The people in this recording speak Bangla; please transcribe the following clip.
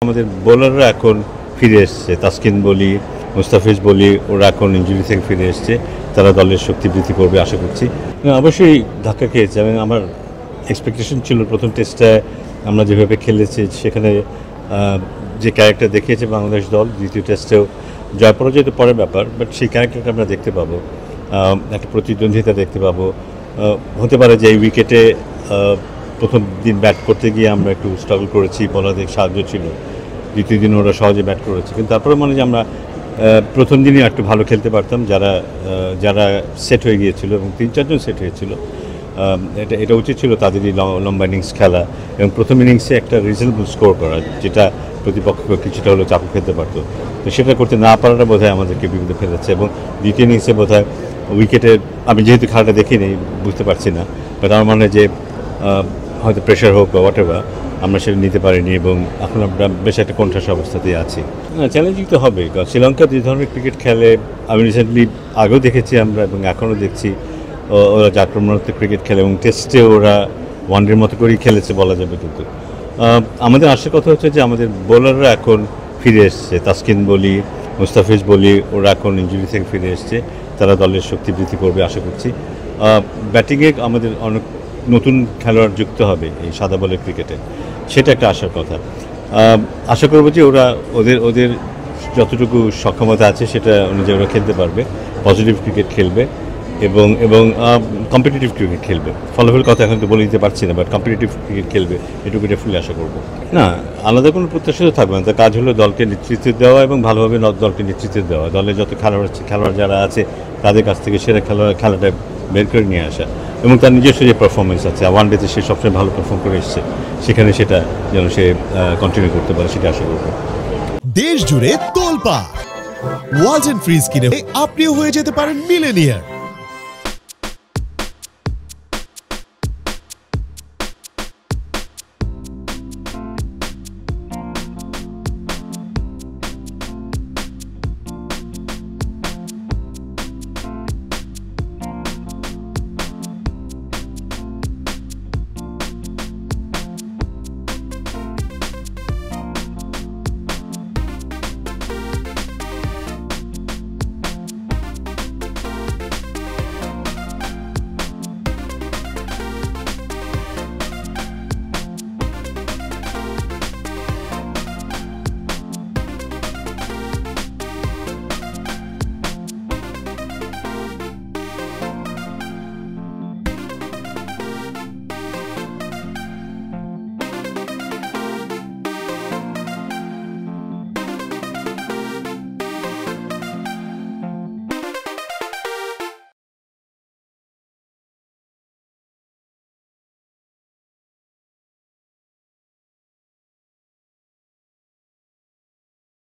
আমাদের বোলাররা এখন ফিরে এসছে, তাসকিন বলি, মুস্তাফিজ বলি, ওরা এখন ইনজুরি থেকে ফিরে এসছে। তারা দলের শক্তি বৃদ্ধি করবে আশা করছি। অবশ্যই ধাক্কা খেয়েছে। আমি আমার এক্সপেকটেশন ছিল প্রথম টেস্টটায় আমরা যেভাবে খেলেছি সেখানে যে ক্যারেক্টার দেখিয়েছে বাংলাদেশ দল, দ্বিতীয় টেস্টেও জয় পরাজয় তো পরের ব্যাপার, বাট সেই ক্যারেক্টারটা আমরা দেখতে পাবো, একটা প্রতিদ্বন্দ্বিতা দেখতে পাবো। হতে পারে যে এই উইকেটে প্রথম দিন ব্যাট করতে গিয়ে আমরা একটু স্ট্রাগল করেছি, বলারদের সাহায্য ছিল। দ্বিতীয় দিন ওরা সহজে ব্যাট করেছে, কিন্তু তারপরে মনে হয় যে আমরা প্রথম দিনই একটু ভালো খেলতে পারতাম, যারা সেট হয়ে গিয়েছিল এবং 3-4 জন সেট হয়েছিল। এটা উচিত ছিল তাদেরই লম্বা ইনিংস খেলা এবং প্রথম ইনিংসে একটা রিজনেবল স্কোর করা, যেটা প্রতিপক্ষকে কিছুটা হলেও চাপ খেলতে পারতো। তো সেটা করতে না পারাটা বোধহয় আমাদেরকে বিপদে ফেলেছে। এবং দ্বিতীয় ইনিংসে বোধহয় উইকেটে আমি যেহেতু খেলাটা দেখিনি বুঝতে পারছি না, বাট আমার মনে হয় যে হয়তো প্রেশার হোক বা হোয়াট এভার আমরা সেটা নিতে পারিনি এবং এখন আমরা বেশ একটা কণ্ঠাসা অবস্থাতেই আছি। চ্যালেঞ্জিং তো হবে, কারণ শ্রীলঙ্কা যে ধরনের ক্রিকেট খেলে আমি রিসেন্টলি আগেও দেখেছি আমরা এবং এখনও দেখছি। ওরা যে আক্রমণাত্মক ক্রিকেট খেলে এবং টেস্টে ওরা ওয়ানডের মতো করেই খেলেছে বলা যাবে। কিন্তু আমাদের আসার কথা হচ্ছে যে আমাদের বোলাররা এখন ফিরে এসছে, তাসকিন বলি, মুস্তাফিজ বলি, ওরা এখন ইনজুরি থেকে ফিরে এসছে। তারা দলের শক্তি বৃদ্ধি করবে আশা করছি। ব্যাটিংয়ে আমাদের অনেক নতুন খেলোয়াড় যুক্ত হবে এই সাদা বলের ক্রিকেটে, সেটা একটা আশার কথা। আশা করবো যে ওদের যতটুকু সক্ষমতা আছে সেটা অনুযায়ী ওরা খেলতে পারবে, পজিটিভ ক্রিকেট খেলবে এবং কম্পিটিটিভ ক্রিকেট খেলবে। ফলাফল কথা এখন তো বলে দিতে পারছি না, বাট কম্পিটিটিভ ক্রিকেট খেলবে, এটুকু ফুলে আশা করবো। না, আলাদা কোনো প্রত্যাশা তো থাকবে না। তার কাজ হলো দলকে নেতৃত্ব দেওয়া এবং ভালোভাবে দলকে নেতৃত্ব দেওয়া, দলের যত খেলোয়াড় যারা আছে তাদের কাছ থেকে সেরা খেলাটা বের করে নিয়ে আসা এবং তার নিজস্ব যে পারফরমেন্স আছে, ওয়ান ডেতে সে সবসময় ভালো পারফর্ম করে এসছে, সেখানে সেটা যেন সে কন্টিনিউ করতে পারে, সেটা আশা করবো। দেশ জুড়ে তোলপাড় ওয়ালটন ফ্রিজ কিনে আপনিও হয়ে যেতে পারেন মিলেনিয়ার।